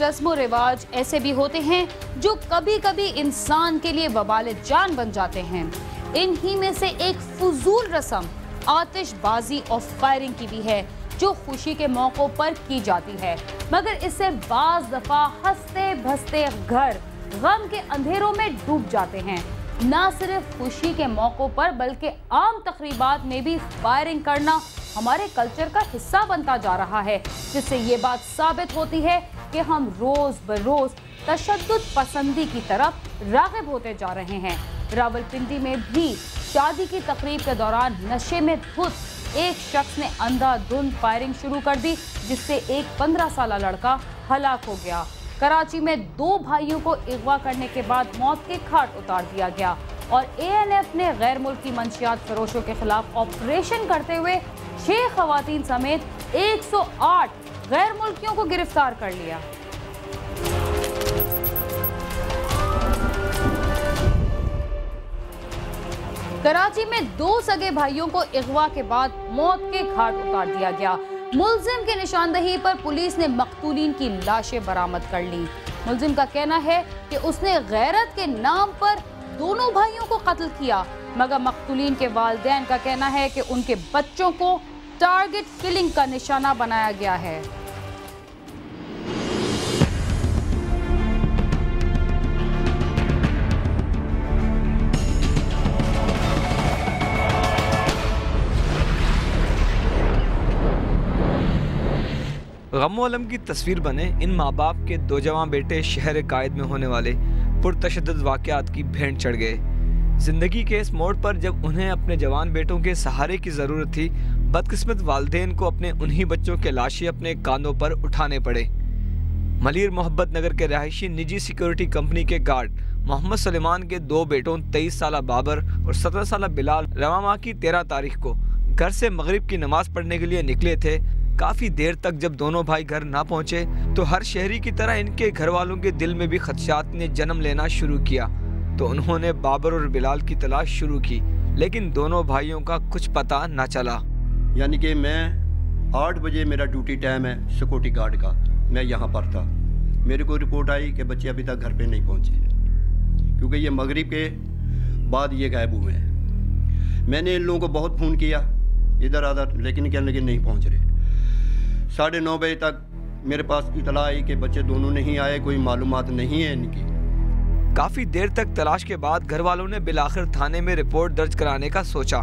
रस्मो रिवाज ऐसे भी होते हैं जो कभी कभी इंसान के लिए वबाल जान बन जाते हैं। इन्हीं में से एक फजूल रस्म आतिशबाजी और फायरिंग की भी है, जो खुशी के मौकों पर की जाती है, मगर इससे बाज दफा हंसते भसते घर गम के अंधेरों में डूब जाते हैं। ना सिर्फ खुशी के मौकों पर बल्कि आम तकरीबात में भी फायरिंग करना हमारे कल्चर का हिस्सा बनता जा रहा है, जिससे ये बात साबित होती है कि हम रोज बरोज तशद्दुद पसंदी की तरफ राग़िब होते जा रहे हैं। रावलपिंडी में भी शादी की तकरीब के दौरान नशे में धुत एक शख्स ने अंधाधुंध फायरिंग शुरू कर दी, जिससे एक 15 साल लड़का हलाक हो गया। कराची में 2 भाइयों को अगवा करने के बाद मौत के घाट उतार दिया गया और ANF ने गैर मुल्की मंशियात फरोशों के खिलाफ ऑपरेशन करते हुए 6 खवातीन समेत 108 गैर मुल्कियों को गिरफ्तार कर लिया। कराची में 2 सगे भाइयों को अगवा के बाद मौत के घाट उतार दिया गया। मुलजिम की निशानदही पर पुलिस ने मकतूलीन की लाशें बरामद कर ली। मुलजिम का कहना है कि उसने गैरत के नाम पर दोनों भाइयों को कत्ल किया, मगर मकतूलीन के वालिदैन का कहना है कि उनके बच्चों को टारगेट किलिंग का निशाना बनाया गया है। गम अलम की तस्वीर बने इन माँ बाप के 2 जवां बेटे शहर कायद में होने वाले पुरतशद्दुद वाक़यात की भेंट चढ़ गए। जिंदगी के इस मोड़ पर जब उन्हें अपने जवान बेटों के सहारे की ज़रूरत थी, बदकिस्मत वालिदैन को अपने उन्हीं बच्चों के लाशें अपने कांधों पर उठाने पड़े। मलिर मोहब्बत नगर के रहायशी निजी सिक्योरिटी कंपनी के गार्ड मोहम्मद सलेमान के 2 बेटों 23 साल बाबर और 17 साल बिलाल रवा माह की 13 तारीख को घर से मगरिब की नमाज पढ़ने के लिए निकले थे। काफ़ी देर तक जब दोनों भाई घर ना पहुंचे तो हर शहरी की तरह इनके घर वालों के दिल में भी खदशात ने जन्म लेना शुरू किया। तो उन्होंने बाबर और बिलाल की तलाश शुरू की, लेकिन दोनों भाइयों का कुछ पता ना चला। यानी कि मैं 8 बजे मेरा ड्यूटी टाइम है सिक्योरिटी गार्ड का, मैं यहाँ पर था। मेरे को रिपोर्ट आई कि बच्चे अभी तक घर पे नहीं पहुँचे, क्योंकि ये मगरिब के बाद ये गायब हुए हैं। मैंने इन लोगों को बहुत फ़ोन किया इधर उधर, लेकिन कहने लगे नहीं पहुँच रहे। 9:30 बजे तक मेरे पास इतला आई कि बच्चे दोनों नहीं आए, कोई मालूमात नहीं है इनकी। काफ़ी देर तक तलाश के बाद घर वालों ने बिलाखिर थाने में रिपोर्ट दर्ज कराने का सोचा।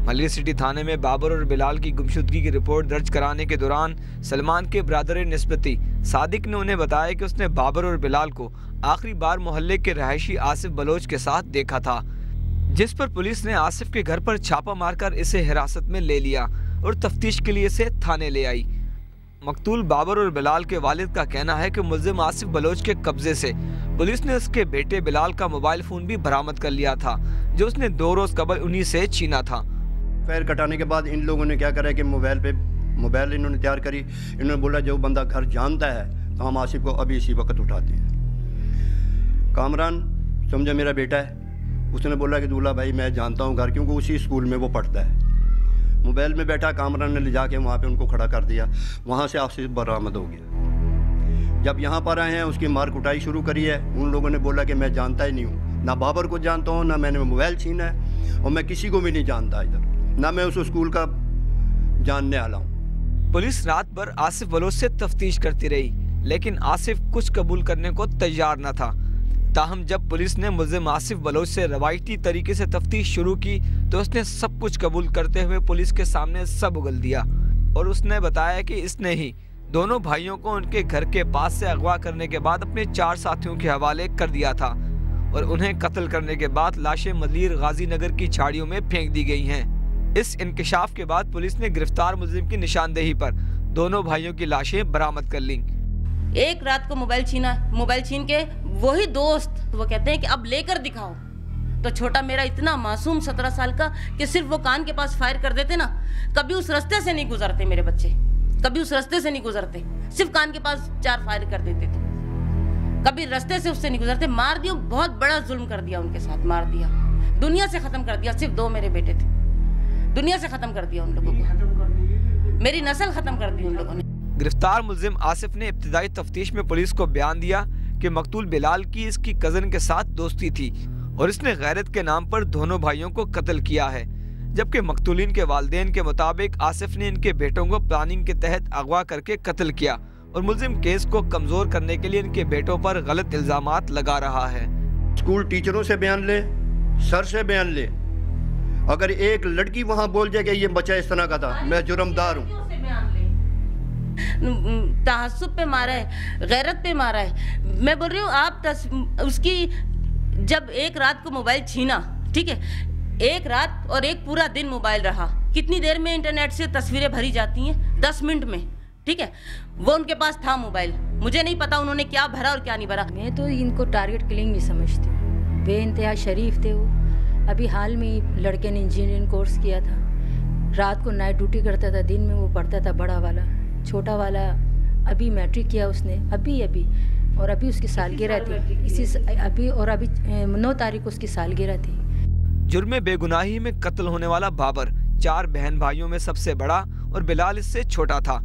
मलिर सिटी थाने में बाबर और बिलाल की गुमशुदगी की रिपोर्ट दर्ज कराने के दौरान सलमान के ब्रदर निस्बती सादिक ने उन्हें बताया कि उसने बाबर और बिलाल को आखिरी बार मोहल्ले के रहायशी आसिफ बलोच के साथ देखा था, जिस पर पुलिस ने आसिफ के घर पर छापा मारकर इसे हिरासत में ले लिया और तफ्तीश के लिए इसे थाने ले आई। मकतूल बाबर और बिलाल के वालिद का कहना है कि मुल्जिम आसिफ बलोच के कब्जे से पुलिस ने उसके बेटे बिलाल का मोबाइल फ़ोन भी बरामद कर लिया था, जो उसने 2 रोज़ कबल उन्हीं से छीना था। पैर कटाने के बाद इन लोगों ने क्या करा कि मोबाइल इन्होंने तैयार करी। इन्होंने बोला जो बंदा घर जानता है तो हम आसिफ को अभी इसी वक्त उठाते हैं। कामरान समझा मेरा बेटा है, उसने बोला कि दूल्हा भाई मैं जानता हूँ घर, क्योंकि उसी स्कूल में वो पढ़ता है। मोबाइल में बैठा, कामरान ने ले जाके वहाँ पे उनको खड़ा कर दिया। वहाँ से आसिफ बरामद हो गया। जब यहाँ पर आए हैं उसकी मार कुटाई शुरू करी है। उन लोगों ने बोला कि मैं जानता ही नहीं हूँ, ना बाबर को जानता हूँ, ना मैंने मोबाइल छीना है, और मैं किसी को भी नहीं जानता इधर, ना मैं उस स्कूल का जानने वाला हूँ। पुलिस रात भर आसिफ बलोच से तफ्तीश करती रही, लेकिन आसिफ कुछ कबूल करने को तैयार न था। ताहम जब पुलिस ने मुल्जिम आसिफ बलोच से रवायती तरीके से तफ्तीश शुरू की तो उसने सब कुछ कबूल करते हुए पुलिस के सामने सब उगल दिया और उसने बताया कि इसने ही दोनों भाइयों को उनके घर के पास से अगवा करने के बाद अपने 4 साथियों के हवाले कर दिया था और उन्हें कत्ल करने के बाद लाशें मलिर गाजी नगर की झाड़ियों में फेंक दी गई हैं। इस इंकशाफ के बाद पुलिस ने गिरफ्तार मुल्जिम की निशानदेही पर दोनों भाइयों की लाशें बरामद कर लीं। एक रात को मोबाइल छीन के वही दोस्त वो कहते हैं कि अब लेकर दिखाओ। तो छोटा मेरा इतना मासूम 17 साल का कि सिर्फ वो कान के पास फायर कर देते ना, कभी उस रास्ते से नहीं गुजरते मेरे बच्चे, कभी उस रास्ते से नहीं गुजरते, सिर्फ कान के पास 4 फायर कर देते थे, कभी रास्ते से उससे नहीं गुजरते। मार दिया, बहुत बड़ा जुल्म कर दिया उनके साथ, मार दिया, दुनिया से खत्म कर दिया। सिर्फ 2 मेरे बेटे थे, दुनिया से खत्म कर दिया उन लोगों को, मेरी नस्ल खत्म कर दी उन लोगों ने। गिरफ्तार मुलजिम आसिफ ने इब्तिदाई तफ्तीश में पुलिस को बयान दिया कि मकतूल बिलाल की इसकी कजन के साथ दोस्ती थी और इसने गैरत के नाम पर दोनों भाइयों को कत्ल किया है। जबकि मकतूलिन के वालिदैन के मुताबिक आसिफ ने इनके बेटों को प्लानिंग के तहत अगवा करके कत्ल किया और मुलजिम केस को कमजोर करने के लिए इनके बेटों पर गलत इल्जामात लगा रहा है। स्कूल टीचरों से बयान ले, सर से बयान ले, अगर एक लड़की वहाँ बोल जाए कि ये बच्चा इस तरह का था, मैं जुर्मदार हूँ। तहस्सुब पे मारा है, गैरत पे मारा है। मैं बोल रही हूँ आप उसकी जब एक रात को मोबाइल छीना, ठीक है, एक रात और एक पूरा दिन मोबाइल रहा, कितनी देर में इंटरनेट से तस्वीरें भरी जाती हैं? 10 मिनट में, ठीक है। वो उनके पास था मोबाइल, मुझे नहीं पता उन्होंने क्या भरा और क्या नहीं भरा। मैं तो इनको टारगेट किलिंग नहीं समझती हूँ। बेइंतहा शरीफ थे वो। अभी हाल में लड़के ने इंजीनियरिंग कोर्स किया था, रात को नाइट ड्यूटी करता था, दिन में वो पढ़ता था। बड़ा वाला, छोटा वाला अभी मैट्रिक किया उसने, अभी और अभी उसकी सालगिरह थी, अभी 9 तारीख को उसकी सालगिरह थी। जुर्म बेगुनाही में कत्ल होने वाला बाबर 4 बहन भाइयों में सबसे बड़ा और बिलाल इससे छोटा था।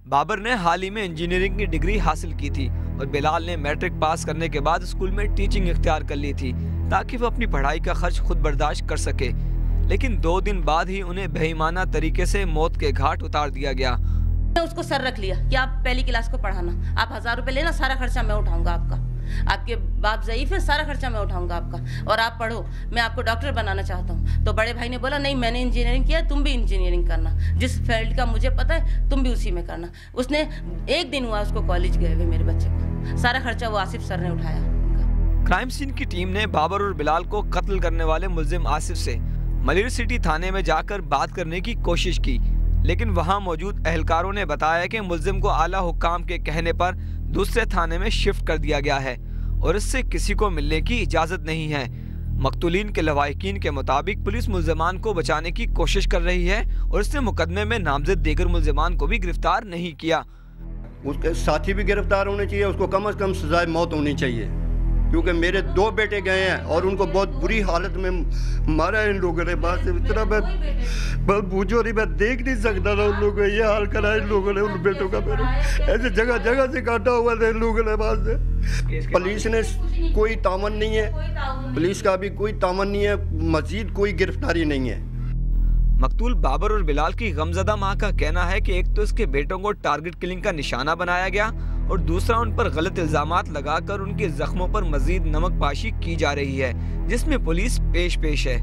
बाबर ने हाल ही में इंजीनियरिंग की डिग्री हासिल की थी और बिलाल ने मैट्रिक पास करने के बाद स्कूल में टीचिंग इख्तियार कर ली थी ताकि वो अपनी पढ़ाई का खर्च खुद बर्दाश्त कर सके। लेकिन 2 दिन बाद ही उन्हें बेईमाना तरीके से मौत के घाट उतार दिया गया। उसको सर रख लिया कि आप पहली क्लास को पढ़ाना, आप 1000 रुपए लेना, सारा खर्चा मैं उठाऊंगा आपका, आपके बाप ज़ईफ है, सारा खर्चा मैं उठाऊंगा आपका, और आप पढ़ो, मैं आपको डॉक्टर बनाना चाहता हूँ। तो बड़े भाई ने बोला नहीं, मैंने इंजीनियरिंग किया, तुम भी इंजीनियरिंग करना, जिस फील्ड का मुझे पता है तुम भी उसी में करना। उसने 1 दिन हुआ उसको कॉलेज गए हुए मेरे बच्चे को, सारा खर्चा वो आसिफ सर ने उठाया। क्राइम सीन की टीम ने बाबर और बिलाल को कत्ल करने वाले मुलजिम आसिफ से मलिर सिटी थाने में जाकर बात करने की कोशिश की, लेकिन वहां मौजूद अहलकारों ने बताया कि मुलजिम को आला हुक्काम के कहने पर दूसरे थाने में शिफ्ट कर दिया गया है और इससे किसी को मिलने की इजाज़त नहीं है। मकतूलीन के लवाहिकीन के मुताबिक पुलिस मुलजमान को बचाने की कोशिश कर रही है और इसने मुकदमे में नामजद दीगर मुलजमान को भी गिरफ्तार नहीं किया। उसके साथी भी गिरफ्तार होने चाहिए, उसको कम से कम सजाए मौत होनी चाहिए, क्योंकि मेरे 2 बेटे गए हैं और उनको बहुत बुरी हालत में मारा है इन लोगों ने। बात इतना मैं पूछो नहीं, मैं देख नहीं सकता था उन लोगों को ये हाल करा इन लोगों ने, उन बेटों का मेरे ऐसे जगह जगह से काटा हुआ था इन लोगों ने। बात से पुलिस ने कोई तामन नहीं है, पुलिस का भी कोई तामन नहीं है, मजीद कोई गिरफ्तारी नहीं है। मकतूल बाबर और बिलाल की गमजदा मां का कहना है कि एक तो इसके बेटों को टारगेट किलिंग का निशाना बनाया गया और दूसरा उन पर गलत इल्जामात लगाकर उनके जख्मों पर मजीद नमक पाशी की जा रही है, जिसमें पुलिस पेश है।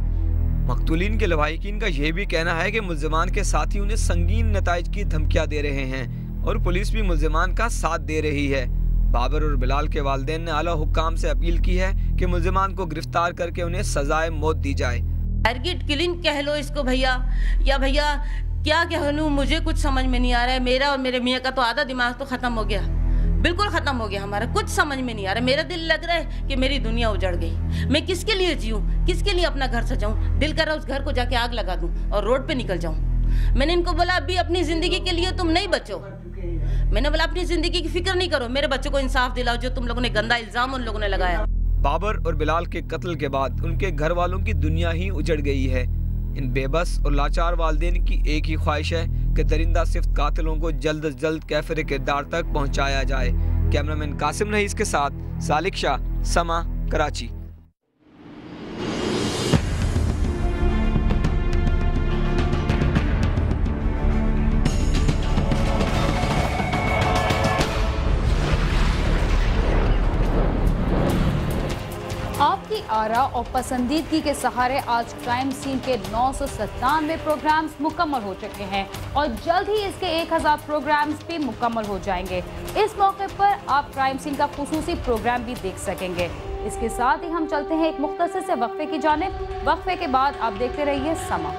मकतूलीन के लवाहिकीन का यह भी कहना है कि मुलजमान के साथी उन्हें संगीन नताइज की धमकियां दे रहे हैं और पुलिस भी मुलजमान का साथ दे रही है। बाबर और बिलाल के वालिदैन ने आला हुक्काम से अपील की है कि मुलजमान को गिरफ्तार करके उन्हें सजाए मौत दी जाए। टारगेट किलिंग कह लो इसको भैया, या भैया क्या कह लूं, मुझे कुछ समझ में नहीं आ रहा है। मेरा और मेरे मियाँ का तो आधा दिमाग तो खत्म हो गया, बिल्कुल खत्म हो गया हमारा, कुछ समझ में नहीं आ रहा। मेरा दिल लग रहा है कि मेरी दुनिया उजड़ गई। मैं किसके लिए जीऊं, किसके लिए अपना घर सजाऊं? दिल कर रहा उस घर को जाके आग लगा दूं और रोड पे निकल जाऊं। मैंने इनको बोला अभी अपनी जिंदगी के लिए तुम नहीं बचो, मैंने बोला अपनी जिंदगी की फिक्र नहीं करो, मेरे बच्चों को इंसाफ दिलाओ जो तुम लोगों ने गंदा इल्जाम उन लोगों ने लगाया। बाबर और बिलाल के कत्ल के बाद उनके घर वालों की दुनिया ही उजड़ गई है। इन बेबस और लाचार वालिदैन की एक ही ख्वाहिश है कि दरिंदा सिफ्त कातिलों को जल्द अज जल्द कैफिर किरदार तक पहुंचाया जाए। कैमरामैन कासिम रईस के साथ सालिक शाह, समा, कराची। आपकी आरा और पसंदीदगी के सहारे आज क्राइम सीन के 997 प्रोग्राम्स मुकम्मल हो चुके हैं और जल्द ही इसके 1000 प्रोग्राम्स भी मुकम्मल हो जाएंगे। इस मौके पर आप क्राइम सीन का खुसूसी प्रोग्राम भी देख सकेंगे। इसके साथ ही हम चलते हैं एक मुख्तसर से वक्फे की जानिब। वक्फे के बाद आप देखते रहिए समा।